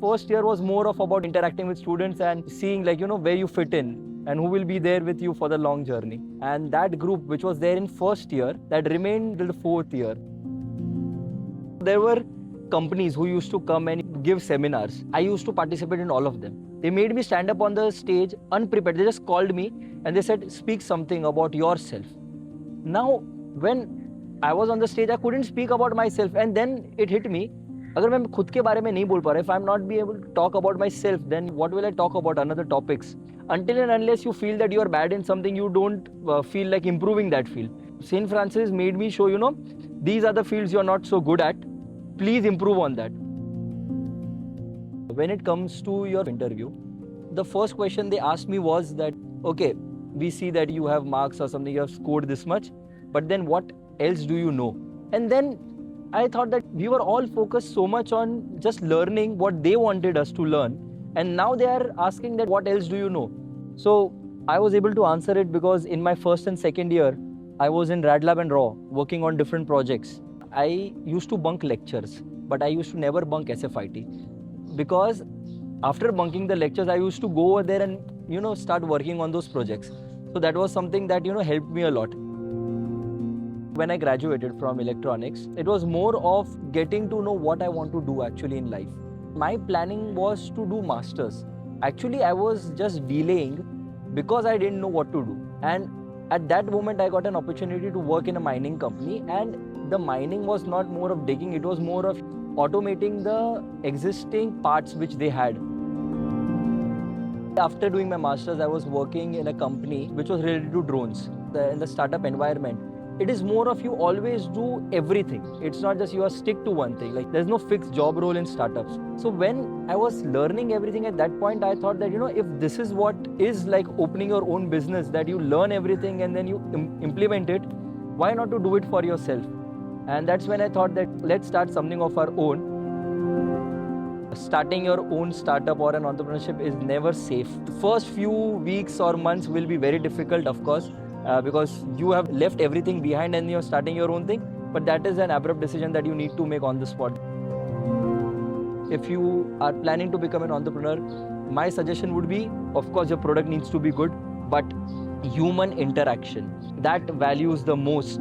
first year was more of about interacting with students and seeing like, where you fit in and who will be there with you for the long journey. And that group which was there in first year, that remained till the fourth year. There were companies who used to come and give seminars. I used to participate in all of them. They made me stand up on the stage unprepared. They just called me and they said, speak something about yourself. Now, when I was on the stage, I couldn't speak about myself. And then it hit me, अगर मैं खुद के बारे में नहीं बोल पा रहा, if I'm not be able to talk about myself, then what will I talk about another topics? Until and unless you feel that you are bad in something, you don't feel like improving that field. St. Francis made me show, these are the fields you are not so good at. Please improve on that. When it comes to your interview, the first question they asked me was that, okay, we see that you have marks or something, you have scored this much, but then what else do you know? And then I thought that we were all focused so much on just learning what they wanted us to learn. And now they are asking that what else do you know? So I was able to answer it because in my first and second year, I was in RadLab and Raw working on different projects. I used to bunk lectures, but I used to never bunk SFIT. Because after bunking the lectures, I used to go over there and, start working on those projects. So that was something that, helped me a lot. When I graduated from electronics, it was more of getting to know what I want to do actually in life. My planning was to do masters. Actually, I was just delaying because I didn't know what to do. And at that moment, I got an opportunity to work in a mining company, and the mining was not more of digging, it was more of automating the existing parts which they had. After doing my masters, I was working in a company which was related to drones. In the startup environment, it is more of you always do everything. It's not just you are stick to one thing. Like there's no fixed job role in startups. So when I was learning everything at that point, I thought that, if this is what is like opening your own business, that you learn everything and then you implement it, why not to do it for yourself? And that's when I thought that let's start something of our own. Starting your own startup or an entrepreneurship is never safe. The first few weeks or months will be very difficult, of course, because you have left everything behind and you're starting your own thing. But that is an abrupt decision that you need to make on the spot. If you are planning to become an entrepreneur, my suggestion would be, of course, your product needs to be good, but human interaction, that values the most.